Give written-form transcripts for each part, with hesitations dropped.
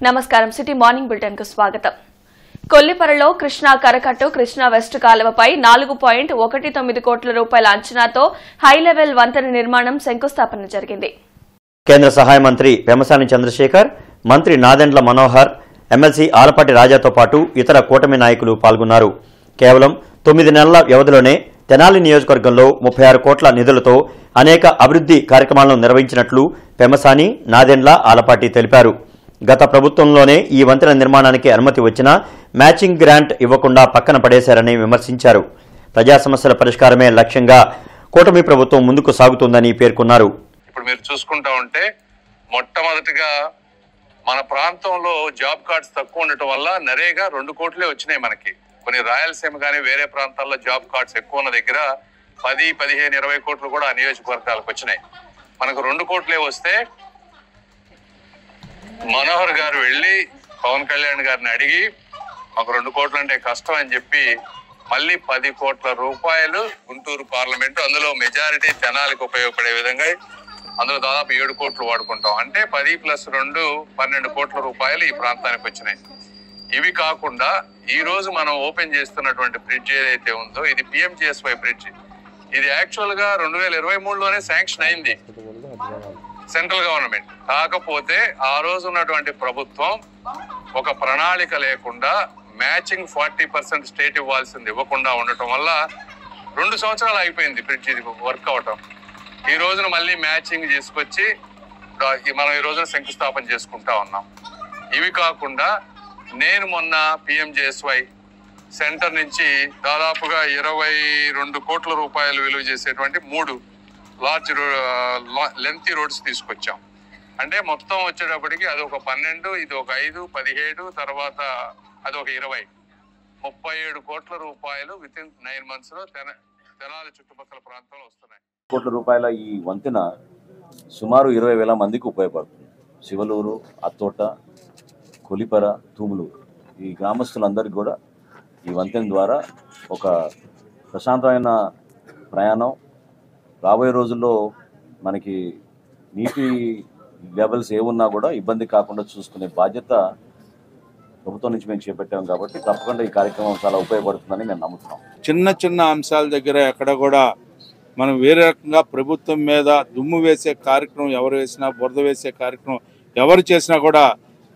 నమస్కారం city morning bulletin కు స్వాగతం. కొల్లిపరలో కృష్ణా కరకట్టు కృష్ణా వెస్ట్ కాలువపై 4.19 కోట్ల రూపాయల అంచనాతో హై లెవెల్ వంతెన నిర్మాణం శంకుస్థాపన జరిగింది. కేంద్ర సహాయ మంత్రి పెమ్మసాని చంద్రశేఖర్, మంత్రి నాదెండ్ల మనోహర్, ఎమ్మెల్సీ ఆలపాటి రాజాతో పాటు ఇతర కూటమి నాయకులు పాల్గొన్నారు. కేవలం 9 నెలల వ్యవధిలోనే తెనాలి నియోజకవర్గంలో 36 కోట్ల నిధులతో అనేక అభివృద్ధి కార్యక్రమాలను నిర్వహించినట్లు పెమ్మసాని, నాదెండ్ల, ఆలపాటి తెలిపారు. గత ప్రభుత్వంలోనే ఈ వంతెన నిర్మాణానికి అనుమతి వచ్చినా మ్యాచింగ్ గ్రాంట్ ఇవ్వకుండా పక్కన పడేశారని విమర్శించారు. ప్రజా సమస్యల పరిష్కారమే లక్ష్యంగా కూటమి ప్రభుత్వం ముందుకు సాగుతుందని పేర్కొన్నారు. ఇప్పుడు మీరు చూసుకుంటా ఉంటే మొట్టమొదటిగా మన ప్రాంతంలో జాబ్ కార్డ్స్ తక్కువ ఉండటం వల్ల నరేగా 2 కోట్లే వచ్చినాయి. మనకి కొన్ని రాయలసీమ కానీ వేరే ప్రాంతాల్లో జాబ్ కార్డ్స్ ఎక్కువ ఉన్న దగ్గర 10, 15, 20 కోట్లు కూడా నియోజకవర్గాలకు వచ్చినాయి. మనకు 2 కోట్లే వస్తే మనోహర్ గారు వెళ్ళి పవన్ కళ్యాణ్ గారిని అడిగి మాకు 2 కోట్లు అంటే కష్టం అని చెప్పి మళ్ళీ 10 కోట్ల రూపాయలు గుంటూరు పార్లమెంటు, అందులో మెజారిటీ తెనాలికి ఉపయోగపడే విధంగా అందులో దాదాపు 7 కోట్లు వాడుకుంటాం. అంటే 10 + 2 12 కోట్ల రూపాయలు ఈ ప్రాంతానికి వచ్చినాయి. ఇవి కాకుండా ఈ రోజు మనం ఓపెన్ చేస్తున్నటువంటి బ్రిడ్జ్ ఏదైతే ఉందో ఇది PMGSY బ్రిడ్జ్. ఇది యాక్చువల్ గా 2023లోనే శాంక్షన్ అయింది సెంట్రల్ గవర్నమెంట్. కాకపోతే ఆ రోజు ఉన్నటువంటి ప్రభుత్వం ఒక ప్రణాళిక లేకుండా మ్యాచింగ్ 40% స్టేట్ ఇవ్వాల్సింది ఇవ్వకుండా ఉండటం వల్ల 2 సంవత్సరాలు అయిపోయింది బ్రిడ్జ్ ఇది వర్క్ అవటం. ఈ రోజున మళ్ళీ మ్యాచింగ్ చేసుకొచ్చి మనం ఈ రోజున శంకుస్థాపన చేసుకుంటా ఉన్నాం. ఇవి కాకుండా నేను మొన్న PMGSY సెంటర్ నుంచి దాదాపుగా 22 కోట్ల రూపాయలు విలువ చేసేటువంటి 3 లార్జ్ లెంతీ రోడ్స్ తీసుకొచ్చాం. అంటే మొత్తం వచ్చేటప్పటికి అదొక 12, ఇది ఒక 5, 17, తర్వాత అదొక 20, 37 కోట్ల రూపాయలు వితిన్ 9 months లో తెనాలి చుట్టుపక్కల ప్రాంతంలో వస్తున్నాయి. కోట్ల రూపాయల ఈ వంతెన సుమారు 20,000 మందికి ఉపయోగపడుతుంది. శివలూరు, అత్తోట, కొలిపర, తూములూరు ఈ గ్రామస్తులందరికీ కూడా ఈ వంతెన ద్వారా ఒక ప్రశాంతమైన ప్రయాణం, రాబోయే రోజుల్లో మనకి నీటి లెవెల్స్ ఏమున్నా కూడా ఇబ్బంది కాకుండా చూసుకునే బాధ్యత ప్రభుత్వం నుంచి మేము చేపట్టాం. కాబట్టి తప్పకుండా ఈ కార్యక్రమం చాలా ఉపయోగపడుతుందని మేము నమ్ముతున్నాం. చిన్న చిన్న అంశాల దగ్గర ఎక్కడ కూడా మనం వేరే రకంగా ప్రభుత్వం మీద దుమ్ము వేసే కార్యక్రమం ఎవరు వేసినా, బురద వేసే కార్యక్రమం ఎవరు చేసినా కూడా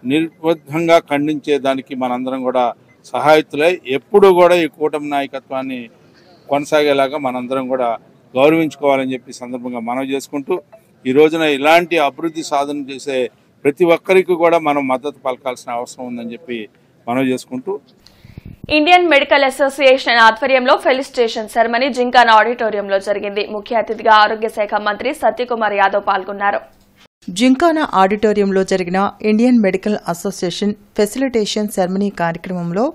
నిర్బద్ధంగా ఖండించే దానికి మనందరం కూడా సహాయతులై ఎప్పుడు కూడా ఈ కూటమి నాయకత్వాన్ని కొనసాగేలాగా మనందరం కూడా గౌరవించుకోవాలని చెప్పి సందర్భంగా మనవి చేసుకుంటూ ఈ రోజున ఇలాంటి అభివృద్ధి సాధన చేసే ప్రతి ఒక్కరికి కూడా మనం మద్దతు పలకాల్సిన అవసరం ఉందని చెప్పి మనవి చేసుకుంటూ ఇండియన్ మెడికల్ అసోసియేషన్ ఆధ్వర్యంలో ఫెలిసిటేషన్ సెరమనీ జింకానా ఆడిటోరియంలో జరిగింది. ముఖ్య అతిథిగా ఆరోగ్య శాఖ మంత్రి సత్యకుమార్ యాదవ్ పాల్గొన్నారు. జింకానా ఆడిటోరియంలో జరిగిన Indian medical association facilitation ceremony కార్యక్రమంలో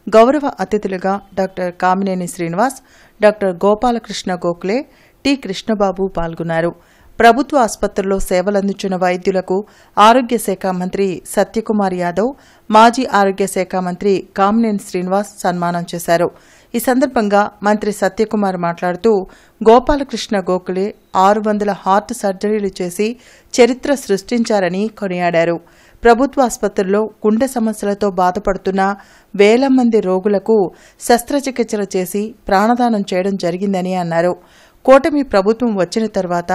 గౌరవ అతిథులుగా doctor Kamineni Srinivas, doctor Gopalakrishna Gokhale, T Krishnababu పాల్గొన్నారు. ప్రభుత్వ ఆసుపత్రుల్లో సేవలందించిన వైద్యులకు ఆరోగ్య శాఖ మంత్రి సత్యకుమార్ యాదవ్, మాజీ ఆరోగ్య శాఖ మంత్రి కామినేని శ్రీనివాస్ సన్మానం చేశారు. ఈ సందర్భంగా మంత్రి సత్యకుమార్ మాట్లాడుతూ గోపాలకృష్ణ గోఖలే 600 హార్ట్ సర్జరీలు చేసి చరిత్ర సృష్టించారని కొనియాడారు. ప్రభుత్వ ఆసుపత్రుల్లో గుండె సమస్యలతో బాధపడుతున్న వేల మంది రోగులకు శస్త్రచికిత్సలు చేసి ప్రాణదానం చేయడం జరిగిందని అన్నారు. కూటమి ప్రభుత్వం వచ్చిన తర్వాత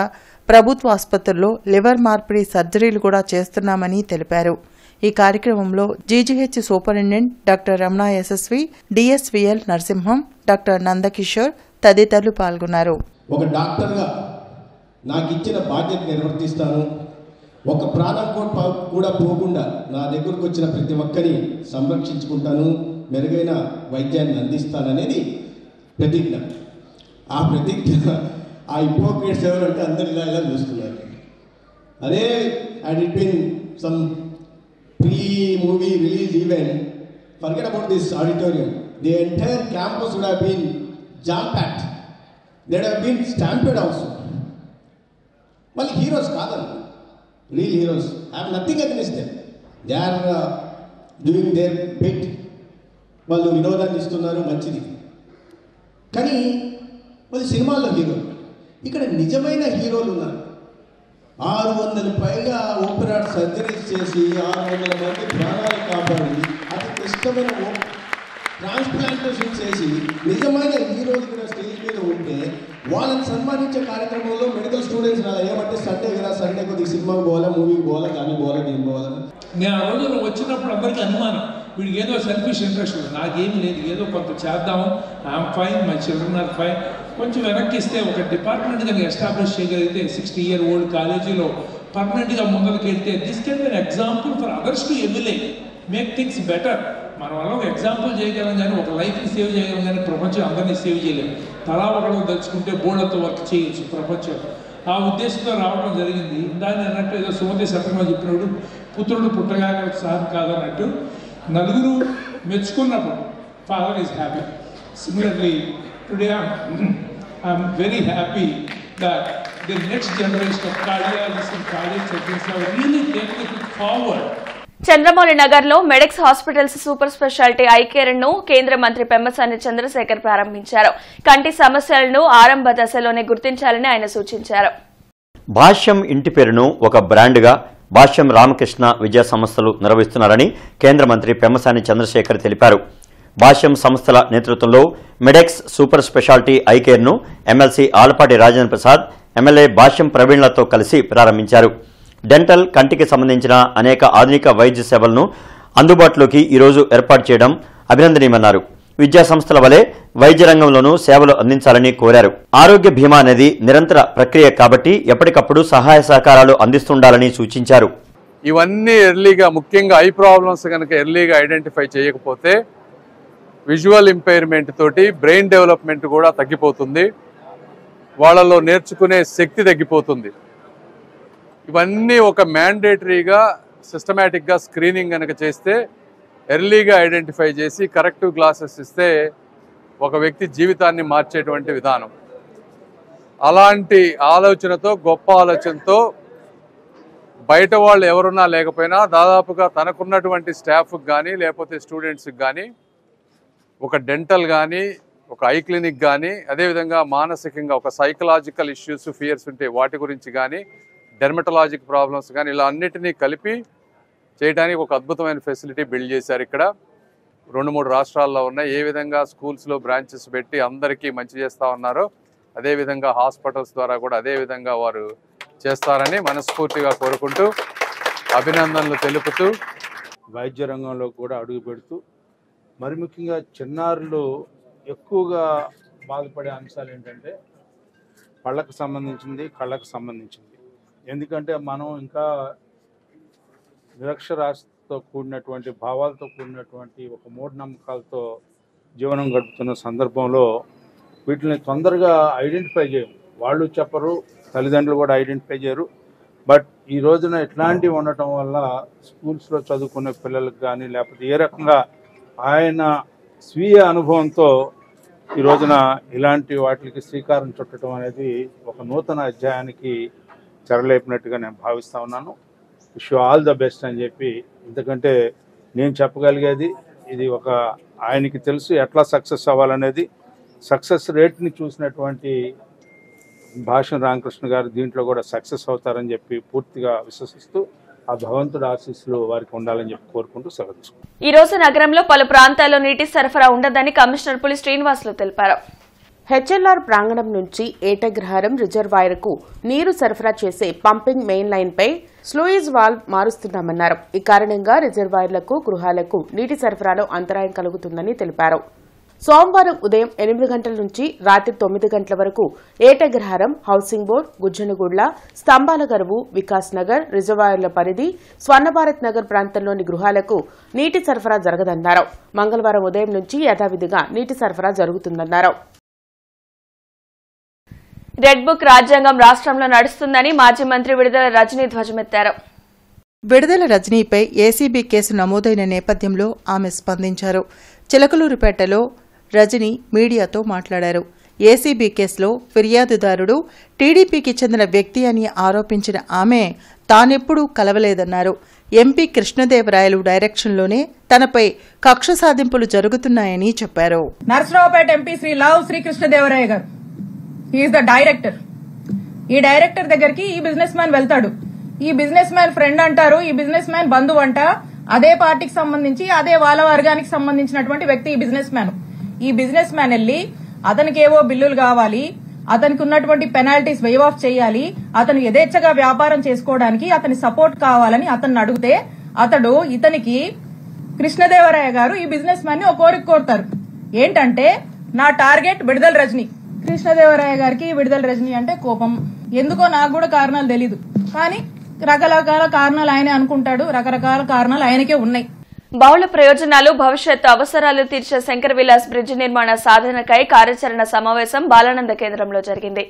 ప్రభుత్వ ఆసుపత్రుల్లో లివర్ మార్పిడి సర్జరీలు కూడా చేస్తున్నామని తెలిపారు. ఈ కార్యక్రమంలో GGH superintendent doctor Ramana Yashaswi, DSVL Narasimham, doctor Nandakishore తదితరులు పాల్గొన్నారు. ఒక డాక్టర్గా నాకు ఇచ్చిన బాధ్యత నిర్వర్తిస్తాను. ఒక ప్రాణం కూడా పోకుండా నా దగ్గరకు వచ్చిన ప్రతి ఒక్కరిని సంరక్షించుకుంటాను, మెరుగైన వైద్యాన్ని అందిస్తాననేది ప్రతిజ్ఞ. ఆ ప్రతిజ్ఞ ఆ హిపోక్రేట్స్ ఎవరంటే అందరు ఇలా ఇలా చూస్తున్నారు. అదే and it been some pre-movie release event, forget about this auditorium. The entire campus would have been jam-packed. They would have been stampeded also. Well, heroes kaadanu. Real heroes. I have nothing against them. They are doing their bit. వాళ్ళు వినోదాన్ని ఇస్తున్నారు, మంచిది. కానీ వాళ్ళు సినిమాల్లో హీరోలు, ఇక్కడ నిజమైన హీరోలు ఉన్నారు. 600 పైగా ఓపెన్ హార్ట్ సర్జరీస్ చేసి 600 మంది ప్రాణాలు కాపాడి అతి క్లిష్టమైన ట్రాన్స్ప్లాంటేషన్ చేసి నిజమైన హీరోలు కూడా స్టేజ్ మీద ఉంటే వాళ్ళని సన్మానించే కార్యక్రమంలో మెడికల్ స్టూడెంట్స్ రాలా. ఏమంటే సండే కదా, సండే కొద్దిగా సినిమాకి పోవాలా, మూవీకి పోవాలా, కానీ పోవాలా, నేను పోవాలా. నేను ఆ రోజున వచ్చినప్పుడు అందరికీ అనుమానం, వీడికి ఏదో సెల్ఫిష్ ఇంట్రెస్ట్ ఉంది. నాకేమీ లేదు, ఏదో కొంత చేద్దాము, I'm fine, my children are fine. కొంచెం వెనక్కి ఇస్తే ఒక డిపార్ట్మెంట్ కనుక ఎస్టాబ్లిష్ చేయగలిగితే 60-year-old కాలేజీలో పర్మనెంట్గా ముందరికి వెళ్తే this can be example for others to emulate, make things better. మన వల్ల ఒక ఎగ్జాంపుల్ చేయగలం కానీ ఒక లైఫ్ని సేవ్ చేయగలం కానీ ప్రపంచం అందరినీ సేవ్ చేయలేము. తలా ఒకళ్ళు దలుచుకుంటే బోర్డులతో వర్క్ చేయొచ్చు ప్రపంచం. ఆ ఉద్దేశంతో రావడం జరిగింది. దాన్ని అన్నట్టు ఏదో సుమతి శతకంలో చెప్పినప్పుడు పుత్రుడు పుట్టగా సాధన కాదన్నట్టు నలుగురు మెచ్చుకున్నప్పుడు father is happy. Similarly today I'm very happy that the next generation of cardiologist and cardiac surgeons have really taken it forward. Chandramouli Nagar లో Medex hospitals super speciality eye care ను కేంద్ర మంత్రి పెమ్మసాని చంద్రశేఖర్ ప్రారంభించారు. కంటి సమస్యలను ఆరంభ దశలోనే గుర్తించాలని ఆయన సూచించారు. భాష్యం ఇంటి పేరును ఒక బ్రాండ్గా భాష్యం రామకృష్ణ విద్యా సంస్థలు నిర్వహిస్తున్నారని కేంద్ర మంత్రి పెమ్మసాని చంద్రశేఖర్ తెలిపారు. భాష్యం సంస్థల నేతృత్వంలో మెడెక్స్ సూపర్ స్పెషాలిటీ ఐ కేర్ను ఎమ్మెల్సీ ఆలపాటి రాజేంద్ర ప్రసాద్, ఎమ్మెల్యే భాష్యం ప్రవీణ్లతో కలిసి ప్రారంభించారు. డెంటల్, కంటికి సంబంధించిన అనేక ఆధునిక వైద్య సేవలను అందుబాటులోకి ఈరోజు ఏర్పాటు చేయడం అభినందనీయమన్నారు. విద్యా సంస్థల వలె వైద్య రంగంలోనూ సేవలు అందించాలని కోరారు. ఆరోగ్య బీమా అనేది నిరంతర ప్రక్రియ కాబట్టి ఎప్పటికప్పుడు సహాయ సహకారాలు అందిస్తుండాలని సూచించారు. ఇవన్నీ ఎర్లీగా, ముఖ్యంగా ఐ ప్రాబ్లమ్స్ కనుక ఎర్లీగా ఐడెంటిఫై చేయకపోతే విజువల్ ఇంపైర్మెంట్ తోటి బ్రెయిన్ డెవలప్మెంట్ కూడా తగ్గిపోతుంది, వాళ్ళలో నేర్చుకునే శక్తి తగ్గిపోతుంది. ఇవన్నీ ఒక మ్యాండేటరీగా సిస్టమేటిక్గా స్క్రీనింగ్ కనుక చేస్తే ఎర్లీగా ఐడెంటిఫై చేసి కరెక్టివ్ గ్లాసెస్ ఇస్తే ఒక వ్యక్తి జీవితాన్ని మార్చేటువంటి విధానం. అలాంటి ఆలోచనతో, గొప్ప ఆలోచనతో బయట వాళ్ళు ఎవరున్నా లేకపోయినా దాదాపుగా తనకున్నటువంటి స్టాఫ్కి కానీ లేకపోతే స్టూడెంట్స్కి కానీ ఒక డెంటల్ కానీ ఒక ఐ క్లినిక్ కానీ, అదేవిధంగా మానసికంగా ఒక సైకలాజికల్ ఇష్యూస్, ఫియర్స్ ఉంటే వాటి గురించి కానీ, డెర్మటలాజిక్ ప్రాబ్లమ్స్ కానీ, ఇలా అన్నిటినీ కలిపి చేయడానికి ఒక అద్భుతమైన ఫెసిలిటీ బిల్డ్ చేశారు. ఇక్కడ 2-3 రాష్ట్రాల్లో ఉన్నాయి. ఏ విధంగా స్కూల్స్లో బ్రాంచెస్ పెట్టి అందరికీ మంచి చేస్తూ ఉన్నారో అదేవిధంగా హాస్పిటల్స్ ద్వారా కూడా అదే విధంగా వారు చేస్తారని మనస్ఫూర్తిగా కోరుకుంటూ అభినందనలు తెలుపుతూ వైద్య రంగంలో కూడా అడుగు పెడుతూ, మరి ముఖ్యంగా చిన్నారులు ఎక్కువగా బాధపడే అంశాలు ఏంటంటే పళ్ళకు సంబంధించింది, కళ్ళకు సంబంధించింది. ఎందుకంటే మనం ఇంకా నిరక్షరాస్యతతో కూడినటువంటి, భావాలతో కూడినటువంటి ఒక మూఢనమ్మకాలతో జీవనం గడుపుతున్న సందర్భంలో వీటిని తొందరగా ఐడెంటిఫై చేయం. వాళ్ళు చెప్పరు, తల్లిదండ్రులు కూడా ఐడెంటిఫై చేయరు. బట్ ఈ రోజున ఇట్లాంటివి ఉండటం వల్ల స్కూల్స్లో చదువుకునే పిల్లలకు కానీ లేకపోతే ఏ రకంగా ఆయన స్వీయ అనుభవంతో ఈ రోజున ఇలాంటి వాటికి శ్రీకారం చుట్టడం అనేది ఒక నూతన అధ్యాయానికి తెరలేపినట్టుగా నేను భావిస్తూ ఉన్నాను. Wish you all the best అని చెప్పి, ఎందుకంటే నేను చెప్పగలిగేది ఇది ఒక ఆయనకి తెలుసు ఎట్లా సక్సెస్ అవ్వాలనేది. సక్సెస్ రేట్ని చూసినటువంటి భాష్యం రామకృష్ణ గారు దీంట్లో కూడా సక్సెస్ అవుతారని చెప్పి పూర్తిగా విశ్వసిస్తూ ఆ భగవంతుడి ఆశీస్సులు వారికి ఉండాలని చెప్పి కోరుకుంటూ సెలవు తీసుకుంటాం. ఈ రోజు నగరంలో పలు ప్రాంతాల్లో నీటి సరఫరా ఉండదని కమిషనర్ పులి శ్రీనివాసులు తెలిపారు. హెచ్ఎల్ఆర్ ప్రాంగణం నుంచి ఏటగ్రహారం రిజర్వాయర్కు నీరు సరఫరా చేసే పంపింగ్ మెయిన్ లైన్పై స్లూయిజ్ వాల్వ్ మారుస్తున్నామన్నారు. ఈ కారణంగా రిజర్వాయర్లకు, గృహాలకు నీటి సరఫరాలో అంతరాయం కలుగుతుందని తెలిపారు. సోమవారం ఉదయం 8 గంటల నుంచి రాత్రి 9 గంటల వరకు ఏటగ్రహారం, హౌసింగ్ బోర్డు, గుజ్జనగుడ్ల, స్తంభాల గరువు, వికాస్ నగర్, రిజర్వాయర్ల పరిధి, స్వర్ణభారత్ నగర్ ప్రాంతంలోని గృహాలకు నీటి సరఫరా జరగదన్నారు. మంగళవారం ఉదయం నుంచి యథావిధిగా నీటి సరఫరా జరుగుతుందన్నారు. రెడ్ బుక్ రాజ్యాంగం రాష్ట్రంలో నడుస్తుందని మాజీ మంత్రి విడుదల రజనీ ధ్వజమెత్తారు. విడుదల రజనీపై ఏసీబీ కేసు నమోదైన నేపథ్యంలో ఆమె స్పందించారు. చిలకలూరుపేటలో రజనీ మీడియాతో మాట్లాడారు. ఏసీబీ కేసులో ఫిర్యాదుదారుడు టీడీపీకి చెందిన వ్యక్తి అని ఆరోపించిన ఆమె తానెప్పుడూ కలవలేదన్నారు. ఎంపీ కృష్ణదేవరాయలు డైరెక్షన్లోనే తనపై కక్ష సాధింపులు జరుగుతున్నాయని చెప్పారు. నర్సరావుపేట ఎంపీ శ్రీ లావు శ్రీకృష్ణదేవరాయ గారు, హీఈస్ ద డైరెక్టర్. ఈ డైరెక్టర్ దగ్గరికి ఈ బిజినెస్ మ్యాన్ వెళ్తాడు. ఈ బిజినెస్ మ్యాన్ ఫ్రెండ్ అంటారు, ఈ బిజినెస్ మ్యాన్ బంధువు అంట. అదే పార్టీకి సంబంధించి అదే వాళ్ళ వర్గానికి సంబంధించినటువంటి వ్యక్తి ఈ బిజినెస్ మ్యాన్. ఈ బిజినెస్ మ్యాన్ వెళ్లి అతనికి ఏవో బిల్లులు కావాలి, అతనికి ఉన్నటువంటి పెనాల్టీస్ వేవ్ ఆఫ్ చేయాలి, అతను యథేచ్ఛగా వ్యాపారం చేసుకోవడానికి అతని సపోర్ట్ కావాలని అతన్ని అడిగితే అతడు ఇతనికి కృష్ణదేవరాయ గారు ఈ బిజినెస్ మ్యాన్ ని ఒక కోరిక కోరుతారు. ఏంటంటే నా టార్గెట్ విడుదల రజని. కృష్ణదేవరాయ గారికి విడుదల రజని అంటే కోపం. ఎందుకో నాకు కూడా కారణాలు తెలీదు, కానీ రకరకాల కారణాలు ఆయనే అనుకుంటాడు, రకరకాల కారణాలు ఆయనకే ఉన్నాయి. బహుళ ప్రయోజనాలు భవిష్యత్తు అవసరాలు తీర్చే శంకర్ విలాస్ బ్రిడ్జి నిర్మాణ సాధనకై కార్యాచరణ సమావేశం బాలానంద కేంద్రంలో జరిగింది.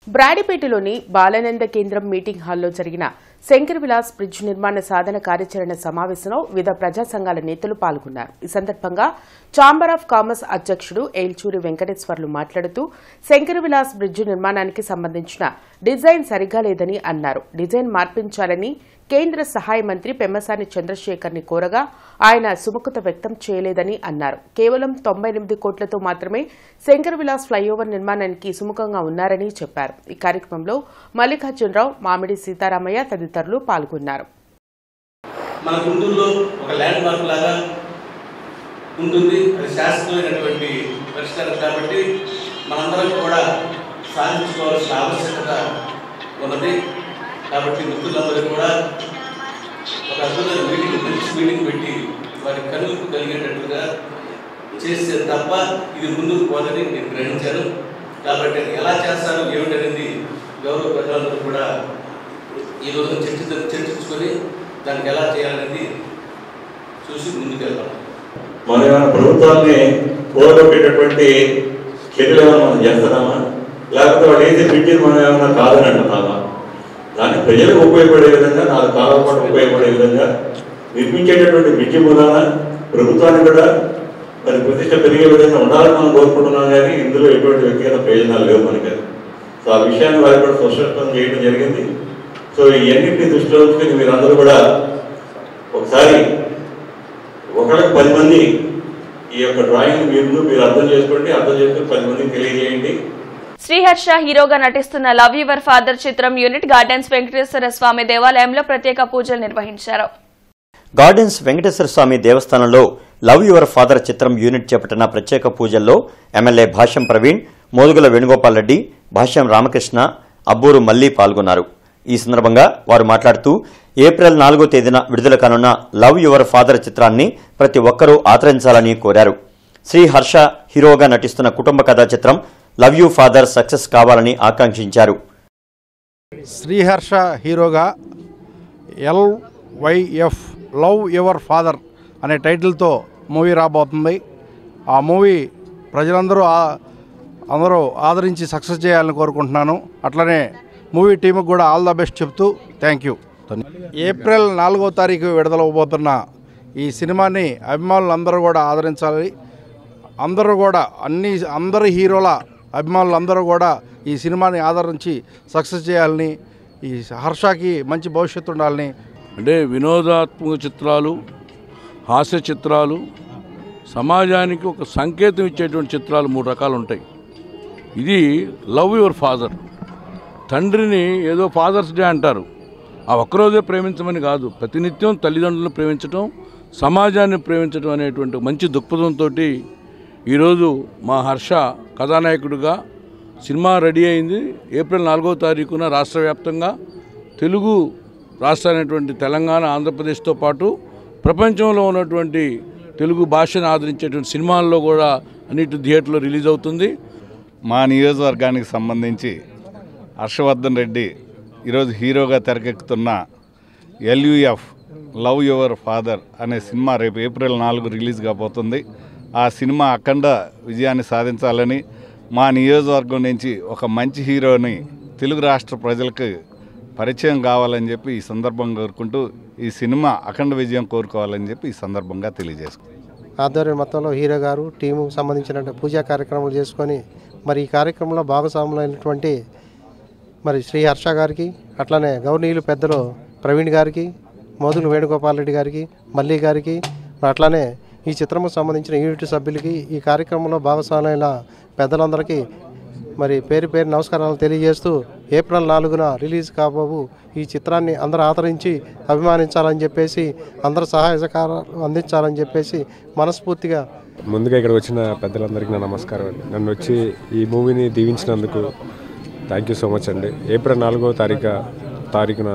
బ్రాడిపేటలోని బాలానంద కేంద్రం మీటింగ్ హాల్లో జరిగిన శంకర్ విలాస్ బ్రిడ్జ్ నిర్మాణ సాధన కార్యాచరణ సమావేశంలో వివిధ ప్రజా సంఘాల నేతలు పాల్గొన్నారు. ఈ సందర్భంగా ఛాంబర్ ఆఫ్ కామర్స్ అధ్యక్షుడు ఏల్చూరి వెంకటేశ్వర్లు మాట్లాడుతూ శంకర్ విలాస్ బ్రిడ్జ్ నిర్మాణానికి సంబంధించిన డిజైన్ సరిగా లేదని అన్నారు. డిజైన్ మార్పించాలని కేంద్ర సహాయ మంత్రి పెమ్మసాని చంద్రశేఖర్ ని కోరగా ఆయన సుముఖత వ్యక్తం చేయలేదని అన్నారు. కేవలం 98 కోట్లతో మాత్రమే శంకర్ విలాస్ ఫ్లైఓవర్ నిర్మాణానికి సుముఖంగా ఉన్నారని చెప్పారు. ఈ కార్యక్రమంలో మల్లికార్జునరావు, మామిడి సీతారామయ్య తదితరులు పాల్గొన్నారు. మన గుంటూరులో ఒక ల్యాండ్ మార్క్ లాగా ఉంటుంది, అది శాశ్వతమైనటువంటి పరిష్కారం కాబట్టి మనందరం కూడా సాధించుకోవాల్సిన ఆవశ్యకత ఉన్నది. కాబట్టి మిత్రులందరూ కూడా ఒక అద్భుతమైన మంచి మీటింగ్ పెట్టి వారి కనులకు కలిగేటట్టుగా చేస్తే తప్ప ఇది ముందుకు పోదని నేను గ్రహించాను. కాబట్టి అది ఎలా చేస్తారో ఏమిటనేది గౌరవ ప్రజలందరూ కూడా ఈ రోజు చర్చించుకొని దానికి ఎలా చేయాలనేది చూసి ముందుకెళ్తాం. మన ప్రభుత్వాన్ని కూడగొట్టేటటువంటి చర్యలు ఏమైనా మనం చేస్తున్నామా, లేకపోతే వాడు ఏది పెట్టి మనం ఏమైనా కాదని అంటున్నామా? దాన్ని ప్రజలకు ఉపయోగపడే విధంగా, 4 కాలాల పాటు ఉపయోగపడే విధంగా నిర్మించేటటువంటి బ్రిడ్జి మూలాన ప్రభుత్వాన్ని కూడా మరి ప్రతిష్ట పెరిగే విధంగా ఉండాలని మనం కోరుకుంటున్నాం. కానీ ఇందులో ఎటువంటి వ్యక్తిగత ప్రయోజనాలు లేవు మనకి. సో ఆ విషయాన్ని వారికి కూడా స్పష్టం చేయడం జరిగింది. సో ఇవన్నింటినీ దృష్టిలో ఉంచుకొని మీరందరూ కూడా ఒకసారి ఒకళ్ళకి 10 మంది ఈ యొక్క డ్రాయింగ్ మీరు అర్థం చేసుకొని 10 మందికి తెలియజేయండి. శ్రీహర్ష హీరోగా నటిస్తున్న లవ్ యువర్ ఫాదర్ చిత్రం యూనిట్ గార్డెన్స్ వెంకటేశ్వర స్వామి దేవాలయంలో ప్రత్యేక పూజలు నిర్వహించారు. గార్డెన్స్ వెంకటేశ్వర స్వామి దేవస్థానంలో లవ్ యువర్ ఫాదర్ చిత్రం యూనిట్ చేపట్టిన ప్రత్యేక పూజల్లో ఎమ్మెల్యే భాష్యం ప్రవీణ్, మోదుగుల వేణుగోపాల్ రెడ్డి, భాష్యం రామకృష్ణ, అబ్బూరు మల్లి పాల్గొన్నారు. ఈ సందర్భంగా వారు మాట్లాడుతూ ఏప్రిల్ 4వ తేదీన విడుదల కానున్న లవ్ యువర్ ఫాదర్ చిత్రాన్ని ప్రతి ఒక్కరూ ఆదరించాలని కోరారు. శ్రీహర్ష హీరోగా నటిస్తున్న కుటుంబ కథా చిత్రం లవ్ యూ ఫాదర్ సక్సెస్ కావాలని ఆకాంక్షించారు. శ్రీహర్ష హీరోగా LYF లవ్ యువర్ ఫాదర్ అనే టైటిల్తో మూవీ రాబోతుంది. ఆ మూవీ ప్రజలందరూ ఆదరించి సక్సెస్ చేయాలని కోరుకుంటున్నాను. అట్లనే మూవీ టీంకి కూడా ఆల్ ద బెస్ట్ చెప్తూ థ్యాంక్ యూ. ఏప్రిల్ 4వ తారీఖు విడుదలవబోతున్న ఈ సినిమాని అభిమానులందరూ కూడా ఆదరించాలి. అందరూ కూడా అందరి హీరోల అభిమానులందరూ కూడా ఈ సినిమాని ఆదరించి సక్సెస్ చేయాలని, ఈ హర్షకి మంచి భవిష్యత్తు ఉండాలని. అంటే వినోదాత్మక చిత్రాలు, హాస్య చిత్రాలు, సమాజానికి ఒక సంకేతం ఇచ్చేటువంటి చిత్రాలు 3 రకాలు ఉంటాయి. ఇది లవ్ యువర్ ఫాదర్. తండ్రిని ఏదో ఫాదర్స్ డే అంటారు, ఆ ఒక్కరోజే ప్రేమించమని కాదు, ప్రతినిత్యం తల్లిదండ్రులను ప్రేమించడం, సమాజాన్ని ప్రేమించడం అనేటువంటి మంచి దృక్పథంతో ఈరోజు మా హర్ష కథానాయకుడిగా సినిమా రెడీ అయింది. ఏప్రిల్ 4వ తారీఖున రాష్ట్ర వ్యాప్తంగా తెలుగు రాష్ట్రాలైనటువంటి తెలంగాణ, ఆంధ్రప్రదేశ్తో పాటు ప్రపంచంలో ఉన్నటువంటి తెలుగు భాషను ఆదరించేటువంటి సినిమాల్లో కూడా అన్నిటి థియేటర్లో రిలీజ్ అవుతుంది. మా నియోజకవర్గానికి సంబంధించి హర్షవర్ధన్ రెడ్డి ఈరోజు హీరోగా తెరకెక్కుతున్న LUF లవ్ యువర్ ఫాదర్ అనే సినిమా రేపు ఏప్రిల్ 4 రిలీజ్ కాబోతుంది. ఆ సినిమా అఖండ విజయాన్ని సాధించాలని, మా నియోజకవర్గం నుంచి ఒక మంచి హీరోని తెలుగు రాష్ట్ర ప్రజలకు పరిచయం కావాలని చెప్పి ఈ సందర్భంగా కోరుకుంటూ ఈ సినిమా అఖండ విజయం కోరుకోవాలని చెప్పి ఈ సందర్భంగా తెలియజేసుకుంటాం. ఆధ్వర్యం మొత్తంలో హీరో గారు టీము సంబంధించిన పూజా కార్యక్రమాలు చేసుకొని మరి ఈ కార్యక్రమంలో భాగస్వాములైనటువంటి మరి శ్రీ హర్ష గారికి, అట్లనే గౌరవనీయులు పెద్దలు ప్రవీణ్ గారికి, మోదుగుల వేణుగోపాల్ రెడ్డి గారికి, మల్లి గారికి, అట్లనే ఈ చిత్రము సంబంధించిన యూనిట్ సభ్యులకి, ఈ కార్యక్రమంలో భాగస్వాములైన పెద్దలందరికీ మరి పేరు పేరు నమస్కారాలు తెలియజేస్తూ ఏప్రిల్ 4న రిలీజ్ కాబోవు ఈ చిత్రాన్ని అందరూ ఆదరించి అభిమానించాలని చెప్పేసి అందరూ సహాయ సహకారాలు అందించాలని చెప్పేసి మనస్ఫూర్తిగా ముందుగా ఇక్కడ వచ్చిన పెద్దలందరికీ నా నమస్కారం అండి. నన్ను వచ్చి ఈ మూవీని దీవించినందుకు థ్యాంక్ యూ సో మచ్ అండి. ఏప్రిల్ 4వ తారీఖున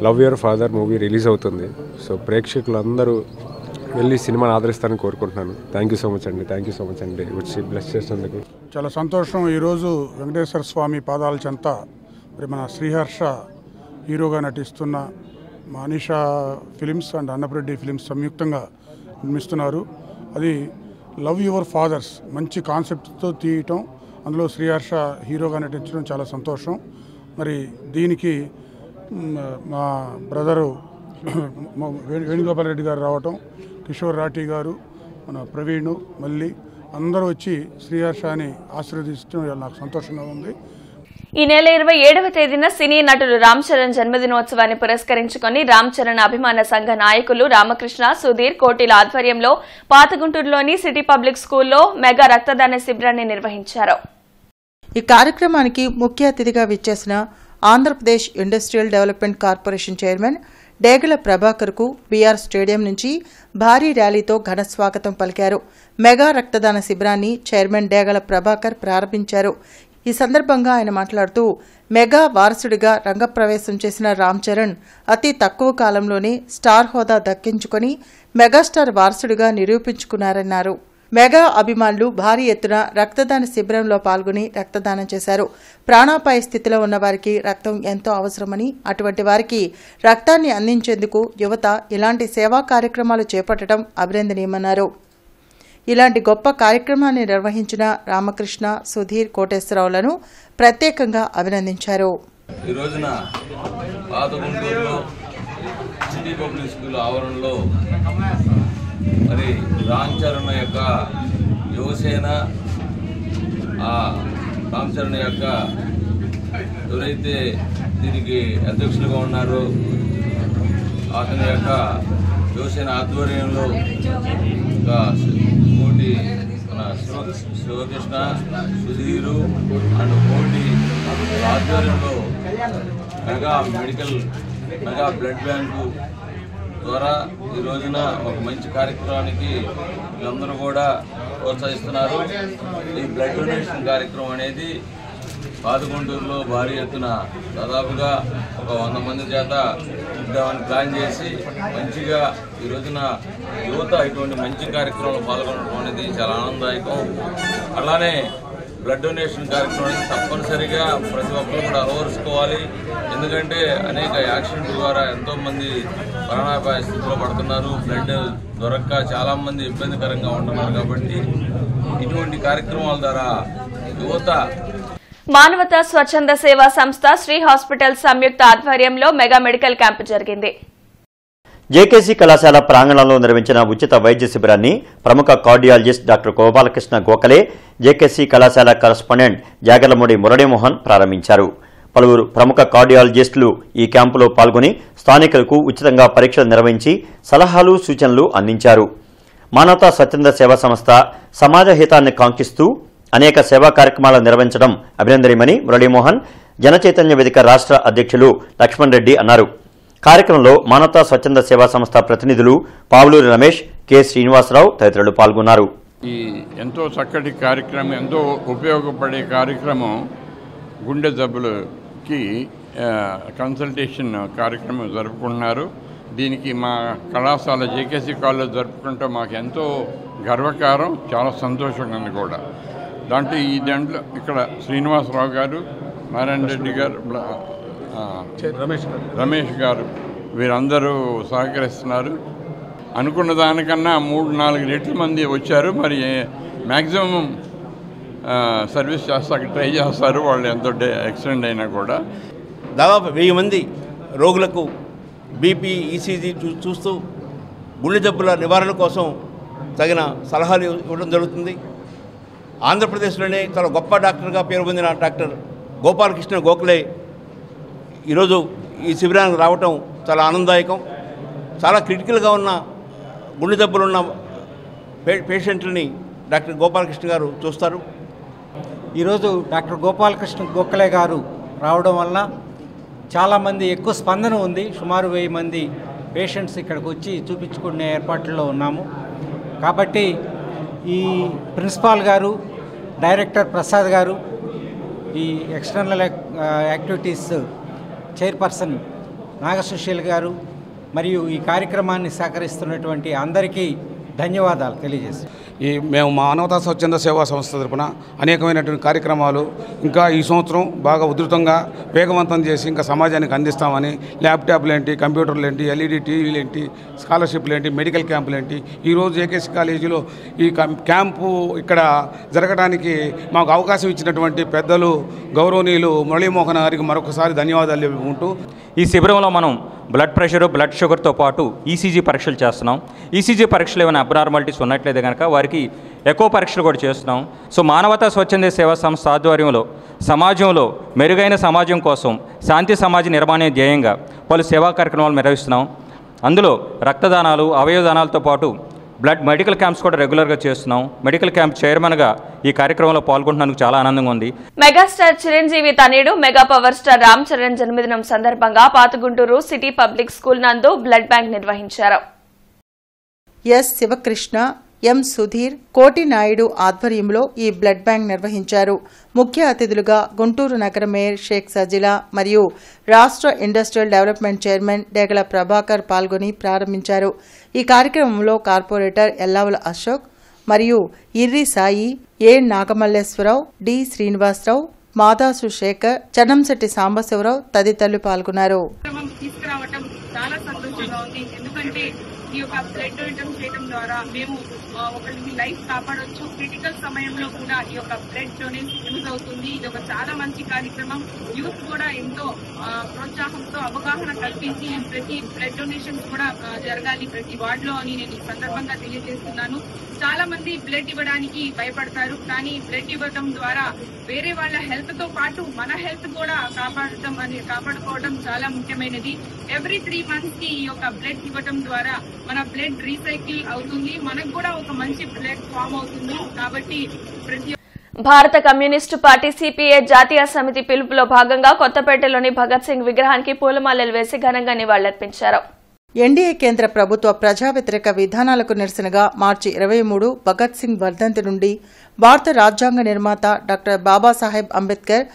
love your father movie release అవుతుంది. సో ప్రేక్షకులందరూ వెళ్ళి సినిమాని ఆదరిస్తారని కోరుకుంటున్నాను. థ్యాంక్ యూ సో మచ్ అండి. థ్యాంక్ యూ సో మచ్ అండి వచ్చి బ్లెస్ చేసినందుకు. చాలా సంతోషం. ఈరోజు వెంకటేశ్వర స్వామి పాదాల చెంత మరి మన శ్రీహర్ష హీరోగా నటిస్తున్న Manisha films and Annapreddy films సంయుక్తంగా నిర్మిస్తున్నారు. అది లవ్ యువర్ ఫాదర్స్ మంచి కాన్సెప్ట్తో తీయటం, అందులో శ్రీహర్ష హీరోగా నటించడం చాలా సంతోషం. మరి దీనికి మా బ్రదరు వేణుగోపాల్ రెడ్డి గారు రావటం, కిషోర్ రాఠీ గారు, మన ప్రవీణ్ మళ్ళీ అందరూ వచ్చి శ్రీహర్షని ఆశీర్వదించడం నాకు సంతోషంగా ఉంది. ఈ నెల 27వ తేదీన సినీ నటుడు రామ్ చరణ్ జన్మదినోత్సవాన్ని పురస్కరించుకుని రామ్ చరణ్ అభిమాన సంఘ నాయకులు రామకృష్ణ, సుధీర్, కోటిల ఆధ్వర్యంలో పాతగుంటూరులోని సిటీ పబ్లిక్ స్కూల్లో మెగా రక్తదాన శిబిరాన్ని నిర్వహించారు. ఈ కార్యక్రమానికి ముఖ్య అతిథిగా విచ్చేసిన Andhra Pradesh industrial development corporation chairman Degala ప్రభాకర్కు బీఆర్ స్టేడియం నుంచి భారీ ర్యాలీతో ఘన స్వాగతం పలికారు. మెగా రక్తదాన శిబిరాన్ని చైర్మన్ డేగల ప్రభాకర్ ప్రారంభించారు. ఈ సందర్భంగా ఆయన మాట్లాడుతూ మెగా వారసుడిగా రంగప్రవేశం చేసిన రామ్ చరణ్ అతి తక్కువ కాలంలోనే స్టార్ హోదా దక్కించుకుని మెగాస్టార్ వారసుడిగా నిరూపించుకున్నారన్నారు. మెగా అభిమానులు భారీ ఎత్తున రక్తదాన శిబిరంలో పాల్గొని రక్తదానం చేశారు. ప్రాణాపాయ స్థితిలో ఉన్న వారికి రక్తం ఎంతో అవసరమని, అటువంటి వారికి రక్తాన్ని అందించేందుకు యువత ఇలాంటి సేవా కార్యక్రమాలు చేపట్టడం అభినందనీయమన్నారు. ఇలాంటి గొప్ప కార్యక్రమాన్ని నిర్వహించిన రామకృష్ణ, సుధీర్, కోటేశ్వరరావులను ప్రత్యేకంగా అభినందించారు. ఈ రోజున పాతగుంటూరులో సిటీ పబ్లిక్ స్కూల్ ఆవరణలో మరి రామ్ చరణ్ యొక్క యువసేన, ఆ రామ్ చరణ్ యొక్క ఎవరైతే దీనికి అధ్యక్షులుగా ఉన్నారో అతని యొక్క యువసేన ఆధ్వర్యంలో కోటి మన శివకృష్ణ, సుధీరు అండ్ కోటి ఆధ్వర్యంలో మెగా బ్లడ్ బ్యాంకు ద్వారా ఈ రోజున ఒక మంచి కార్యక్రమానికి వీళ్ళందరూ కూడా ప్రోత్సహిస్తున్నారు. ఈ బ్లడ్ డొనేషన్ కార్యక్రమం అనేది పాతగుంటూరులో భారీ ఎత్తున దాదాపుగా ఒక 100 మంది చేత ఇద్దామని ప్లాన్ చేసి మంచిగా ఈ రోజున యువత ఇటువంటి మంచి కార్యక్రమంలో పాల్గొనడం అనేది చాలా ఆనందదాయకం. అలానే బ్లడ్ డొనేషన్ కార్యక్రమం అనేది తప్పనిసరిగా ప్రతి ఒక్కరు కూడా అలవరుచుకోవాలి. ఎందుకంటే అనేక యాక్సిడెంట్ల ద్వారా ఎంతోమంది ప్రాణాపాయ స్థితిలో పడుతున్నారు. బ్లడ్ దొరక్క చాలామంది ఇబ్బందికరంగా ఉంటున్నారు. కాబట్టి ఇటువంటి కార్యక్రమాల ద్వారా యువత మానవతా స్వచ్ఛంద సేవా సంస్థ శ్రీ హాస్పిటల్ సంయుక్త ఆధ్వర్యంలో మెగా మెడికల్ క్యాంపు జరిగింది. జేకేసీ కళాశాల ప్రాంగణంలో నిర్వహించిన ఉచిత వైద్య శిబిరాన్ని ప్రముఖ cardiologist doctor Gopalakrishna Gokhale, JKC కళాశాల కరస్పాండెంట్ జాగర్లమూడి మురళీమోహన్ ప్రారంభించారు. పలువురు ప్రముఖ కార్డియాలజిస్టులు ఈ క్యాంపులో పాల్గొని స్థానికులకు ఉచితంగా పరీక్షలు నిర్వహించి సలహాలు, సూచనలు అందించారు. మానవతా స్వచ్ఛంద సేవా సంస్థ సమాజ హితాన్ని కాంక్షిస్తూ అనేక సేవా కార్యక్రమాలు నిర్వహించడం అభినందనీయమని మురళీమోహన్ జనచైతన్య వేదిక రాష్ట్ర అధ్యక్షులు లక్ష్మణ్ రెడ్డి అన్నారు. కార్యక్రమంలో మానవతా స్వచ్ఛంద సేవా సంస్థ ప్రతినిధులు పావులూరి రమేష్, కె శ్రీనివాసరావు తదితరులు పాల్గొన్నారు. ఈ ఎంతో చక్కటి కార్యక్రమం, ఎంతో ఉపయోగపడే కార్యక్రమం గుండె జబ్బులకి కన్సల్టేషన్ కార్యక్రమం జరుపుకుంటున్నారు. దీనికి మా కళాశాల జేకేసీ కాలేజ్ జరుపుకుంటే మాకు ఎంతో గర్వకారం, చాలా సంతోషంగా ఉంది కూడా. దాంట్లో ఇక్కడ శ్రీనివాసరావు గారు, నారాయణ రెడ్డి గారు, రమేష్ గారు వీరందరూ సహకరిస్తున్నారు. అనుకున్న దానికన్నా 3-4 రెట్ల మంది వచ్చారు. మరి మ్యాక్సిమం సర్వీస్ చేస్తాక ట్రై చేస్తారు వాళ్ళు, ఎంతో ఎక్స్టెండ్ అయినా కూడా. దాదాపు 1000 మంది రోగులకు బీపీ, ఈసీజీ చూస్తూ గుండె జబ్బుల నివారణ కోసం తగిన సలహాలు ఇవ్వడం జరుగుతుంది. ఆంధ్రప్రదేశ్లోనే చాలా గొప్ప డాక్టర్గా పేరు పొందిన డాక్టర్ గోపాలకృష్ణ గోఖలే ఈరోజు ఈ శిబిరానికి రావటం చాలా ఆనందదాయకం. చాలా క్రిటికల్గా ఉన్న గుండె జబ్బులున్న పేషెంట్లని డాక్టర్ గోపాలకృష్ణ గారు చూస్తారు. ఈరోజు డాక్టర్ గోపాలకృష్ణ గోఖలే గారు రావడం వలన చాలామంది ఎక్కువ స్పందన ఉంది. సుమారు 1000 మంది పేషెంట్స్ ఇక్కడికి వచ్చి చూపించుకునే ఏర్పాట్లలో ఉన్నాము. కాబట్టి ఈ ప్రిన్సిపాల్ గారు, డైరెక్టర్ ప్రసాద్ గారు, ఈ ఎక్స్టర్నల్ యాక్టివిటీస్ చైర్పర్సన్ నాగసుశీల్ గారు మరియు ఈ కార్యక్రమాన్ని సహకరిస్తున్నటువంటి అందరికీ ధన్యవాదాలు తెలియజేస్తాం. మేము మానవతా స్వచ్ఛంద సేవా సంస్థ తరపున అనేకమైనటువంటి కార్యక్రమాలు ఇంకా ఈ సంవత్సరం బాగా ఉధృతంగా వేగవంతం చేసి ఇంకా సమాజానికి అందిస్తామని ల్యాప్టాప్లు ఏంటి, కంప్యూటర్లు ఏంటి, ఎల్ఈడి టీవీలు ఏంటి, స్కాలర్షిప్లు ఏంటి, మెడికల్ క్యాంపులు ఏంటి, ఈరోజు ఏకేసి కాలేజీలో ఈ క్యాంపు ఇక్కడ జరగడానికి మాకు అవకాశం ఇచ్చినటువంటి పెద్దలు గౌరవనీయులు మురళీమోహన్ గారికి మరొకసారి ధన్యవాదాలు ఉంటూ ఈ శిబిరంలో మనం బ్లడ్ ప్రెషర్, బ్లడ్ షుగర్తో పాటు ఈసీజీ పరీక్షలు చేస్తున్నాం. ఈసీజీ పరీక్షలు ఏమైనా అబ్నార్మాలిటీస్ ఉన్నట్లయితే కనుక వారికి ఎకో పరీక్షలు కూడా చేస్తున్నాం. సో మానవతా స్వచ్ఛంద సేవా సంస్థ ఆధ్వర్యంలో సమాజంలో మెరుగైన సమాజం కోసం శాంతి సమాజ నిర్మాణే ధ్యేయంగా పలు సేవా కార్యక్రమాలు నిర్వహిస్తున్నాం. అందులో రక్తదానాలు, అవయవదానాలతో పాటు బ్లడ్ మెడికల్ క్యాంప్స్ కూడా రెగ్యులర్గా చేస్తున్నాం. మెడికల్ క్యాంప్ చైర్మన్గా ఈ కార్యక్రమంలో పాల్గొంటున్నందుకు చాలా ఆనందంగా ఉంది. మెగాస్టార్ చిరంజీవి తనయుడు mega power star Ram Charan జన్మదినం సందర్భంగా పాతగుంటూరు సిటీ పబ్లిక్ స్కూల్ నందు బ్లడ్ బ్యాంక్ నిర్వహించారు. ఎస్ శివకృష్ణ, ఎం సుధీర్, కోటి నాయుడు ఆధ్వర్యంలో ఈ బ్లడ్ బ్యాంక్ నిర్వహించారు. ముఖ్య అతిథులుగా గుంటూరు నగర మేయర్ షేక్ సజిలా మరియు రాష్ట్ర ఇండస్ట్రియల్ డెవలప్మెంట్ చైర్మన్ డేగల ప్రభాకర్ పాల్గొని ప్రారంభించారు. ఈ కార్యక్రమంలో కార్పొరేటర్ ఎల్లావుల అశోక్ మరియు ఇర్రి సాయి, ఏ నాగమల్లేశ్వరరావు, డి శ్రీనివాసరావు, మాదాసు శేఖర్, చన్నంశెట్టి సాంబశివరావు తదితరులు పాల్గొన్నారు. చాలా సంతోషంగా ఉంది. ఎందుకంటే ఈ యొక్క బ్లడ్ డొనేషన్ చేయడం ద్వారా మేము ఒకరికి లైఫ్ కాపాడొచ్చు. క్రిటికల్ సమయంలో కూడా ఈ యొక్క బ్లడ్ డొనేషన్ యూజ్ అవుతుంది. ఇది ఒక చాలా మంచి కార్యక్రమం. యూత్ కూడా ఎంతో ప్రోత్సాహంతో అవగాహన కల్పించి ప్రతి బ్లడ్ డొనేషన్స్ కూడా జరగాలి ప్రతి వార్డులో అని నేను ఈ సందర్భంగా తెలియజేస్తున్నాను. చాలా మంది బ్లడ్ ఇవ్వడానికి భయపడతారు, కానీ బ్లడ్ ఇవ్వడం ద్వారా వేరే వాళ్ళ హెల్త్ తో పాటు మన హెల్త్ కూడా కాపాడుకోవడం చాలా ముఖ్యమైనది. ఎవ్రీ 3 months కి ఈ యొక్క బ్లడ్ ఇవ్వడం ద్వారా మన బ్లడ్ రీసైకిల్ అవుతుంది, మనకు కూడా ఒక మంచి బ్లడ్ ఫామ్ అవుతుంది. కాబట్టి ప్రతి భారత కమ్యూనిస్టు పార్టీ సిపిఐ జాతీయ సమితి పిలుపులో భాగంగా కొత్తపేటలోని భగత్ సింగ్ విగ్రహానికి పూలమాలలు వేసి ఘనంగా నివాళులర్పించారు. ఎన్డీఏ కేంద్ర ప్రభుత్వ ప్రజా వ్యతిరేక విధానాలకు నిరసనగా మార్చి 23 భగత్ సింగ్ వర్ధంతి నుండి భారత రాజ్యాంగ నిర్మాత డాక్టర్ బాబాసాహెబ్ అంబేద్కర్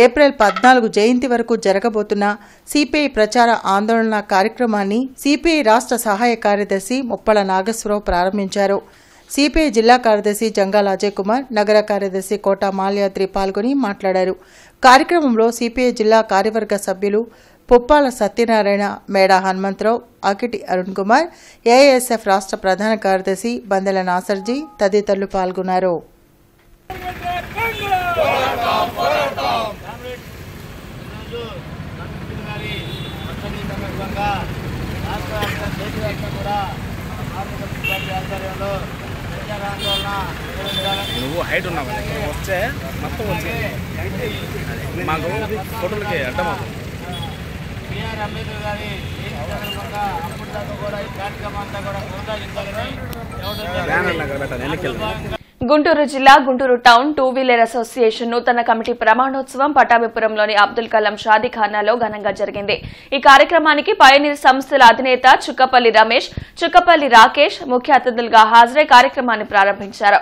ఏప్రిల్ 14 జయంతి వరకు జరగబోతున్న సిపిఐ ప్రచార ఆందోళన కార్యక్రమాన్ని సిపిఐ రాష్ట్ర సహాయ కార్యదర్శి ముప్పల నాగేశ్వరరావు ప్రారంభించారు. సిపిఐ జిల్లా కార్యదర్శి జంగాల అజయ్ కుమార్, నగర కార్యదర్శి కోట మాల్యాద్రి పాల్గొని మాట్లాడారు. కార్యక్రమంలో సిపిఐ జిల్లా కార్యవర్గ సభ్యులు పుప్పాల సత్యనారాయణ, మేడా హనుమంతరావు, అకిటి అరుణ్ కుమార్, ఏఐఎస్ఎఫ్ రాష్ట్ర ప్రధాన కార్యదర్శి బందెల నాసర్జీ తదితరులు పాల్గొన్నారు. నువ్వు హైట్ ఉన్నావు వచ్చే మొత్తం వచ్చే మాకు ఫోటోలకి అడ్డమవుతుంది. అంబేద్కర్ గారి అప్పటిదాకా కూడా ఈ కార్యక్రమం అంతా కూడా కొనసాగించాలని గుంటూరు జిల్లా గుంటూరు టౌన్ 2 వీలర్ అసోసియేషన్ నూతన కమిటీ ప్రమాణోత్సవం పటాభిపురంలోని అబ్దుల్ కలాం షాదీఖానాలో ఘనంగా జరిగింది. ఈ కార్యక్రమానికి పయనీర్ సంస్థల అధినేత చుక్కపల్లి రమేష్, చుక్కపల్లి రాకేష్ ముఖ్య అతిథులుగా హాజరై కార్యక్రమాన్ని ప్రారంభించారు.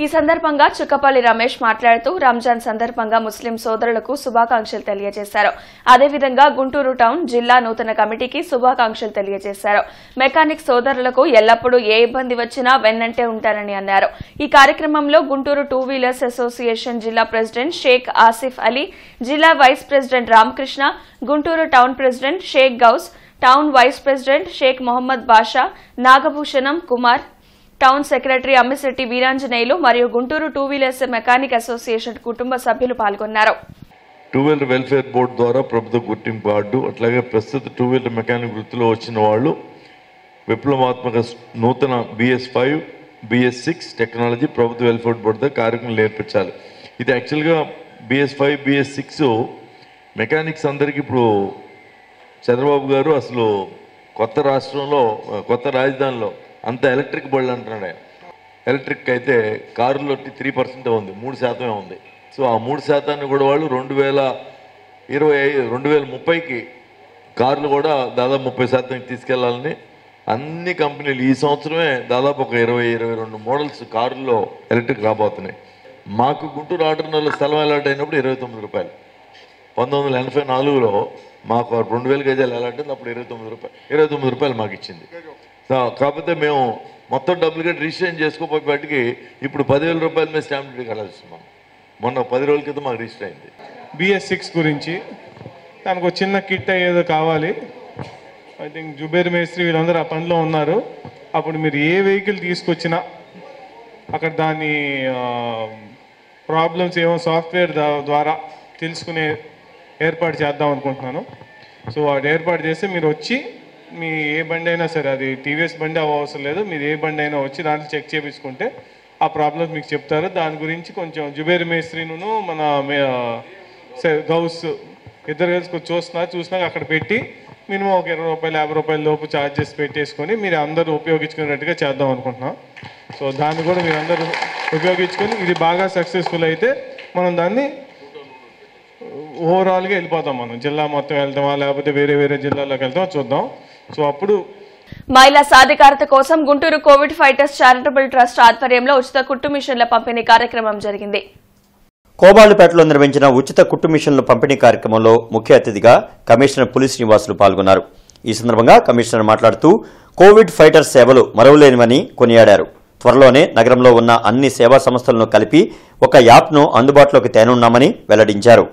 ఈ సందర్భంగా చుక్కపల్లి రమేష్ మాట్లాడుతూ రంజాన్ సందర్భంగా ముస్లిం సోదరులకు శుభాకాంక్షలు తెలియజేశారు. అదేవిధంగా గుంటూరు టౌన్ జిల్లా నూతన కమిటీకి శుభాకాంక్షలు తెలియజేశారు. మెకానిక్ సోదరులకు ఎల్లప్పుడూ ఏ ఇబ్బంది వచ్చినా వెన్నంటే ఉంటారని అన్నారు. ఈ కార్యక్రమంలో గుంటూరు 2 వీలర్స్ అసోసియేషన్ జిల్లా ప్రెసిడెంట్ షేక్ ఆసిఫ్ అలీ, జిల్లా vice president Ramakrishna, Guntur town president Sheikh Gous, town vice president Sheikh Mohammed Basha, Nagabhushanam Kumar, town secretary Ammisetti Veeranjaneyulu మరియు గుంటూరు 2 వీలర్స్ మెకానిక్ అసోసియేషన్ కుటుంబ సభ్యులు పాల్గొన్నారు. 2 వీలర్ వెల్ఫేర్ బోర్డు ద్వారా ప్రభుత్వ గుర్తింపు కార్డు, అట్లాగే ప్రస్తుత 2 వీలర్ మెకానిక్ వృత్తిలో వచ్చిన వాళ్ళు విప్లవాత్మక నూతన BS5, BS6 టెక్నాలజీ ప్రభుత్వ వెల్ఫేర్ బోర్డు ద్వారా కార్యక్రమం నేర్పించాలి. ఇది యాక్చువల్గా BS5, BS6 మెకానిక్స్ అందరికీ ఇప్పుడు చంద్రబాబు గారు అసలు కొత్త రాష్ట్రంలో కొత్త రాజధానిలో అంత ఎలక్ట్రిక్ బళ్ళు అంటున్నాడు ఆయన. ఎలక్ట్రిక్ అయితే కారులో 3% ఉంది, 3% ఉంది. సో ఆ 3% కూడా వాళ్ళు 2030కి కార్లు కూడా దాదాపు 30% తీసుకెళ్లాలని అన్ని కంపెనీలు ఈ సంవత్సరమే దాదాపు ఒక 22 మోడల్స్ కారుల్లో ఎలక్ట్రిక్ రాబోతున్నాయి. మాకు గుంటూరు ఆర్డర్నర్లో స్థలం అలాట్ అయినప్పుడు 29 రూపాయలు. 1984లో మాకు 2000 గజాలు అలాట్ అయింది, అప్పుడు 29 రూపాయలు మాకు ఇచ్చింది. కాకపోతే మేము మొత్తం డబ్బులు కట్టి రిజిస్ట్రేషన్ చేసుకోపోయేపాటికి ఇప్పుడు 10,000 రూపాయల మీద స్టాంప్ డ్యూటీ కట్టాల్సిస్తున్నాం. మొన్న 10 రోజుల క్రితం మాకు రిజిస్టర్ అయింది. BS6 గురించి దానికి ఒక చిన్న కిట్ అయ్యేదో కావాలి. ఐ థింక్ జుబేర్ మేస్త్రి వీళ్ళందరూ ఆ పనిలో ఉన్నారు. అప్పుడు మీరు ఏ వెహికల్ తీసుకొచ్చినా అక్కడ దాని ప్రాబ్లమ్స్ ఏమో సాఫ్ట్వేర్ ద్వారా తెలుసుకునే ఏర్పాటు చేద్దాం అనుకుంటున్నాను. సో అది ఏర్పాటు చేస్తే మీరు వచ్చి మీ ఏ బండి అయినా సరే, అది టీవీఎస్ బండి అవసరం లేదు, మీరు ఏ బండి అయినా వచ్చి దాంట్లో చెక్ చేయించుకుంటే ఆ ప్రాబ్లమ్స్ మీకు చెప్తారు. దాని గురించి కొంచెం జుబేర్ మేస్త్రిను మన గౌస్ ఇద్దరు కలిసి చూసినాక అక్కడ పెట్టి మినిమం ఒక 20 రూపాయలు 50 రూపాయల లోపు ఛార్జెస్ పెట్టేసుకొని మీరు అందరూ ఉపయోగించుకునేట్టుగా చేద్దాం అనుకుంటున్నాం. సో దాన్ని కూడా మీరు అందరూ ఉపయోగించుకొని ఇది బాగా సక్సెస్ఫుల్ అయితే మనం దాన్ని ఓవరాల్గా వెళ్ళిపోతాం. మనం జిల్లా మొత్తం వెళ్తామా లేకపోతే వేరే జిల్లాలోకి వెళ్తామా చూద్దాం. సో అప్పుడు మహిళా సాధికారత కోసం Guntur Covid fighters charitable trust ఆధ్వర్యంలో ఉచిత కుట్టు మిషన్ల పంపిణీ కార్యక్రమం జరిగింది. కోబాళ్లపేటలో నిర్వహించిన ఉచిత కుట్టు మిషన్ల పంపిణీ కార్యక్రమంలో ముఖ్య అతిథిగా కమిషనర్ పులి శ్రీనివాసులు పాల్గొన్నారు. ఈ సందర్భంగా కమిషనర్ మాట్లాడుతూ కోవిడ్ ఫైటర్స్ సేవలు మరువలేనివని కొనియాడారు. త్వరలోనే నగరంలో ఉన్న అన్ని సేవా సంస్థలను కలిపి ఒక యాప్ను అందుబాటులోకి తేనున్నామని వెల్లడించారు.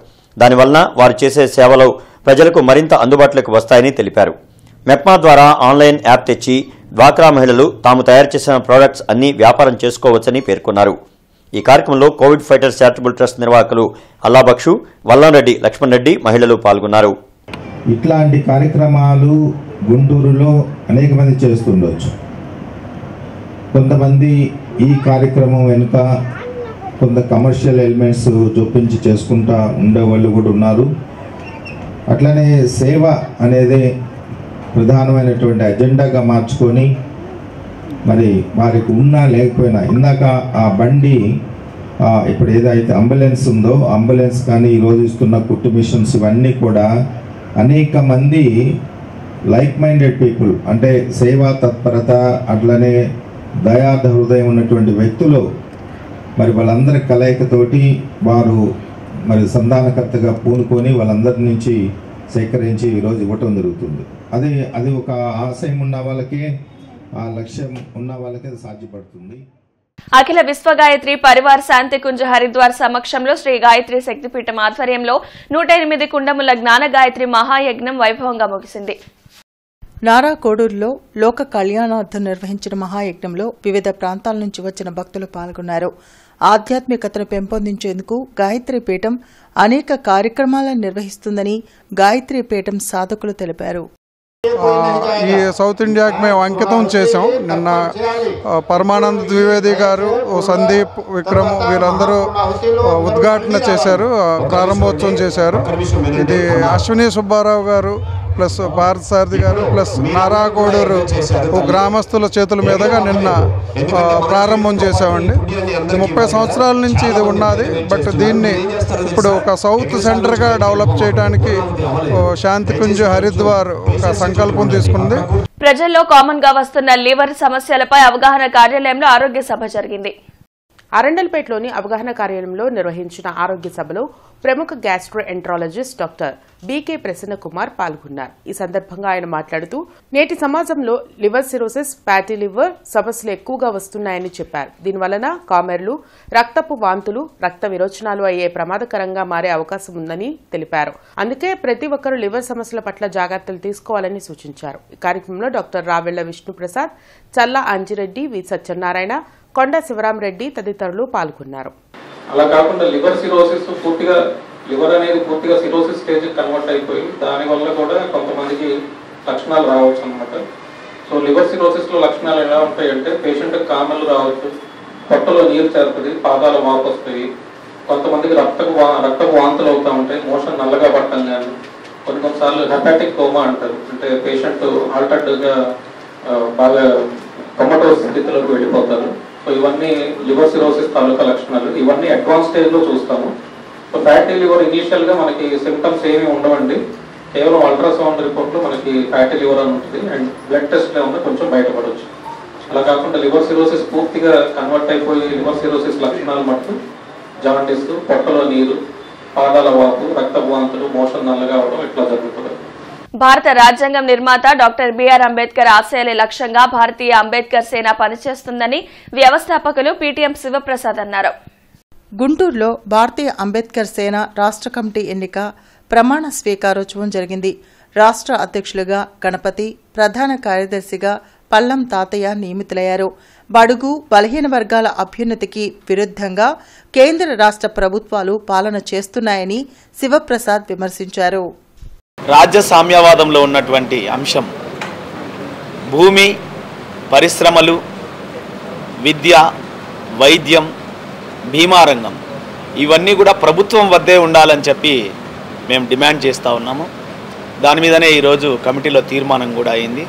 దానివల్ల వారు చేసే సేవలు ప్రజలకు మరింత అందుబాటులోకి వస్తాయని తెలిపారు. మెప్మా ద్వారా ఆన్లైన్ యాప్ తెచ్చి డ్వాక్రా మహిళలు తాము తయారు చేసిన ప్రోడక్ట్స్ అన్ని వ్యాపారం చేసుకోవచ్చని పేర్కొన్నారు. ఈ కార్యక్రమంలో కోవిడ్ ఫైటర్స్ చారిటబుల్ ట్రస్ట్ నిర్వాహకులు అల్లాబక్షు, వల్లంరెడ్డి, లక్ష్మణ్ రెడ్డి మహిళలు పాల్గొన్నారు. ఇట్లాంటి కార్యక్రమాలు గుంటూరులో అనేక మంది చేస్తుండొచ్చు. కొంతమంది ఈ కార్యక్రమం వెనుక కొంత కమర్షియల్ ఎలిమెంట్స్ చొప్పించి చేసుకుంటా ఉండేవాళ్ళు కూడా ఉన్నారు. అట్లనే సేవ అనేది ప్రధానమైనటువంటి అజెండాగా మార్చుకొని మరి వారికి ఉన్నా లేకపోయినా ఇందాక ఆ బండి ఇప్పుడు ఏదైతే అంబులెన్స్ ఉందో అంబులెన్స్ కానీ ఈరోజు ఇస్తున్న కుట్టు మిషన్స్ ఇవన్నీ కూడా అనేక మంది లైక్ మైండెడ్ పీపుల్ అంటే సేవా తత్పరత అట్లనే దయార్థ హృదయం ఉన్నటువంటి వ్యక్తులు మరి వాళ్ళందరి కలయికతోటి వారు మరి సంధానకర్తగా పూనుకొని వాళ్ళందరి నుంచి సేకరించి ఈరోజు ఇవ్వటం జరుగుతుంది. అది ఒక ఆశయం ఉన్న వాళ్ళకి ఆ లక్ష్యం ఉన్న వాళ్ళకి అది సాధ్యపడుతుంది. అఖిల విశ్వ గాయత్రి పరివార్ శాంతి కుంజ హరిద్వార్ సమక్షంలో శ్రీ గాయత్రి శక్తిపీఠం ఆధ్వర్యంలో 108 కుండముల జ్ఞాన గాయత్రి మహాయజ్ఞం వైభవంగా ముగిసింది. నారా కోడూరులో లోక కళ్యాణార్థం నిర్వహించిన మహాయజ్ఞంలో వివిధ ప్రాంతాల నుంచి వచ్చిన భక్తులు పాల్గొన్నారు. ఆధ్యాత్మికతను పెంపొందించేందుకు గాయత్రి పీఠం అనేక కార్యక్రమాలను నిర్వహిస్తుందని గాయత్రి పీఠం సాధకులు తెలిపారు. ఈ సౌత్ ఇండియాకి మేము అంకితం చేసాం. నిన్న పరమానంద ద్వివేది గారు, సందీప్, విక్రమ్ వీరందరూ ఉద్ఘాటన చేశారు, ప్రారంభోత్సవం చేశారు. ఇది అశ్విని సుబ్బారావు గారు ప్లస్ భారత్ సారథి గారు ప్లస్ నారా కోడూరు గ్రామస్తుల చేతుల మీదుగా నిన్న ప్రారంభం చేసామండి. 30 సంవత్సరాల నుంచి ఇది ఉన్నది. బట్ దీన్ని ఇప్పుడు ఒక సౌత్ సెంటర్గా డెవలప్ చేయడానికి శాంతికుంజ్ హరిద్వార్ ఒక సంకల్పం తీసుకుంది. ప్రజల్లో కామన్ గా వస్తున్న లివర్ సమస్యలపై అవగాహన కార్యాలయంలో ఆరోగ్య సభ జరిగింది. అరండల్పేటలోని అవగాహన కార్యాలయంలో నిర్వహించిన ఆరోగ్య సభలో ప్రముఖ gastroenterologist doctor B K Prasanna Kumar పాల్గొన్నారు. ఈ సందర్భంగా ఆయన మాట్లాడుతూ నేటి సమాజంలో లివర్ సిరోసిస్, ఫ్యాటీ లివర్ సమస్యలు ఎక్కువగా వస్తున్నాయని చెప్పారు. దీనివలన కామెర్లు, రక్తపు వాంతులు, రక్త విరోచనాలు అయ్యే ప్రమాదకరంగా మారే అవకాశం ఉందని తెలిపారు. అందుకే ప్రతి ఒక్కరూ లివర్ సమస్యల పట్ల జాగ్రత్తలు తీసుకోవాలని సూచించారు. ఈ కార్యక్రమంలో డాక్టర్ రావెళ్ల విష్ణుప్రసాద్, చల్లా అంజిరెడ్డి, వి సత్యనారాయణ, కొండ శివరామరెడ్డి తదితరులు పాల్గొన్నారు. అలా కాకుండా లివర్ సిరోసిస్ లివర్ అనేది పూర్తిగా సిరోసిస్ స్టేజ్ కన్వర్ట్ అయిపోయి దానివల్ల కూడా కొంతమందికి లక్షణాలు రావచ్చు అన్నమాట. సో లివర్ సిరోసిస్ లో లక్షణాలు ఎలా ఉంటాయంటే పేషెంట్ కామెలు రావచ్చు, పొట్టలో నీరు చేరుతుంది, పాదాలు వాపు వస్తాయి, కొంతమందికి రక్తపు వాంతులు అవుతూ ఉంటాయి, మోషన్ నల్లగా పట్టడం కానీ, కొన్నిసార్లు హెపాటిక్ కోమా అంటారు, అంటే పేషెంట్ ఆల్టర్డ్గా బాగా కమటోస్ స్థితిలోకి వెళ్ళిపోతారు. సో ఇవన్నీ లివర్ సిరోసిస్ తాలూకా లక్షణాలు. ఇవన్నీ అడ్వాన్స్ స్టేజ్లో చూస్తాము. సో ఫ్యాటీ లివర్ ఇనీషియల్గా మనకి సిమ్టమ్స్ ఏమీ ఉండవండి. కేవలం అల్ట్రాసౌండ్ రిపోర్ట్లో మనకి ఫ్యాటీ లివర్ అని ఉంటుంది అండ్ బ్లడ్ టెస్ట్లో ఉన్న కొంచెం బయటపడవచ్చు. అలా కాకుండా లివర్ సిరోసిస్ పూర్తిగా కన్వర్ట్ అయిపోయి లివర్ సిరోసిస్ లక్షణాలు మట్టు జాండిస్, పొట్టలో నీరు, పాదాల వాపు, రక్తవాంతులు, మోషన్ నల్లగా అవడం ఇట్లా జరుగుతుంది. భారత రాజ్యాంగం నిర్మాత డాక్టర్ బిఆర్ అంబేద్కర్ ఆశయాలే లక్ష్యంగా భారతీయ అంబేద్కర్ సేన పనిచేస్తుందని వ్యవస్థాపకులు పీటీఎం శివప్రసాద్ అన్నారు. గుంటూరులో భారతీయ అంబేద్కర్ సేన రాష్ట్ర కమిటీ ఎన్నిక ప్రమాణ స్వీకారోత్సవం జరిగింది. రాష్ట్ర అధ్యక్షులుగా గణపతి, ప్రధాన కార్యదర్శిగా పల్లం తాతయ్య నియమితులయ్యారు. బడుగు బలహీన వర్గాల అభ్యున్నతికి విరుద్ధంగా కేంద్ర రాష్ట్ర ప్రభుత్వాలు పాలన చేస్తున్నాయని శివప్రసాద్ విమర్శించారు. రాజ్య సామ్యవాదంలో ఉన్నటువంటి అంశం భూమి, పరిశ్రమలు, విద్య, వైద్యం, బీమా రంగం ఇవన్నీ కూడా ప్రభుత్వం వద్దే ఉండాలని చెప్పి మేము డిమాండ్ చేస్తూ ఉన్నాము. దాని మీదనే ఈరోజు కమిటీలో తీర్మానం కూడా అయింది.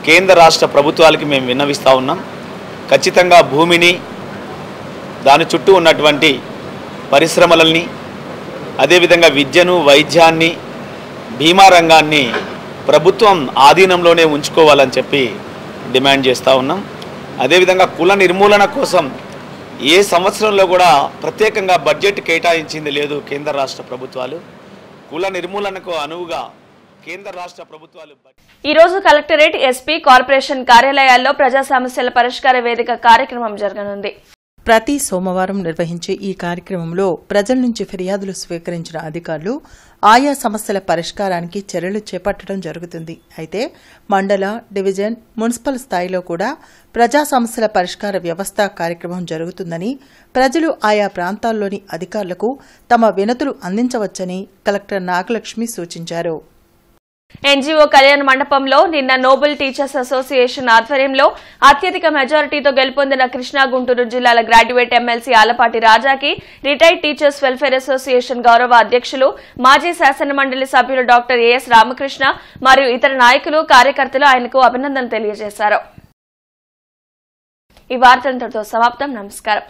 కేంద్ర రాష్ట్ర ప్రభుత్వాలకి మేము విన్నవిస్తూ ఉన్నాం. ఖచ్చితంగా భూమిని, దాని చుట్టూ ఉన్నటువంటి పరిశ్రమలని, అదేవిధంగా విద్యను, వైద్యాన్ని, బీమా రంగాన్ని ప్రభుత్వం ఆధీనంలోనే ఉంచుకోవాలని చెప్పి డిమాండ్ చేస్తూ ఉన్నాం. అదేవిధంగా కుల నిర్మూలన కోసం ఏ సంవత్సరంలో కూడా ప్రత్యేకంగా బడ్జెట్ కేటాయించింది లేదు కేంద్ర రాష్ట్ర ప్రభుత్వాలు. కుల నిర్మూలనకు అనువుగా కేంద్ర రాష్ట్ర ప్రభుత్వాలు ఈ రోజు కలెక్టరేట్, ఎస్పీ, కార్పొరేషన్ కార్యాలయాల్లో ప్రజా సమస్యల పరిష్కార వేదిక కార్యక్రమం జరగనుంది. ప్రతి సోమవారం నిర్వహించే ఈ కార్యక్రమంలో ప్రజల నుంచి ఫిర్యాదులు స్వీకరించిన అధికారులు ఆయా సమస్యల పరిష్కారానికి చర్యలు చేపట్టడం జరుగుతుంది. అయితే మండల, డివిజన్, మున్సిపల్ స్థాయిలో కూడా ప్రజా సమస్యల పరిష్కార వ్యవస్థ కార్యక్రమం జరుగుతుందని, ప్రజలు ఆయా ప్రాంతాల్లోని అధికారులకు తమ వినతులు అందించవచ్చని కలెక్టర్ నాగలక్ష్మి సూచించారు. ఎన్జీఓ కళ్యాణ మండపంలో నిన్న నోబెల్ టీచర్స్ అసోసియేషన్ ఆధ్వర్యంలో అత్యధిక మెజారిటీతో గెలుపొందిన కృష్ణా, గుంటూరు జిల్లాల గ్రాడ్యుయేట్ ఎమ్మెల్సీ ఆలపాటి రాజాకి రిటైర్డ్ టీచర్స్ వెల్ఫేర్ అసోసియేషన్ గౌరవ అధ్యక్షులు, మాజీ శాసనమండలి సభ్యులు డాక్టర్ ఏఎస్ రామకృష్ణ మరియు ఇతర నాయకులు, కార్యకర్తలు ఆయనకు అభినందనలు తెలియజేశారు. ఈ వార్తలతో సమాప్తం. నమస్కారం.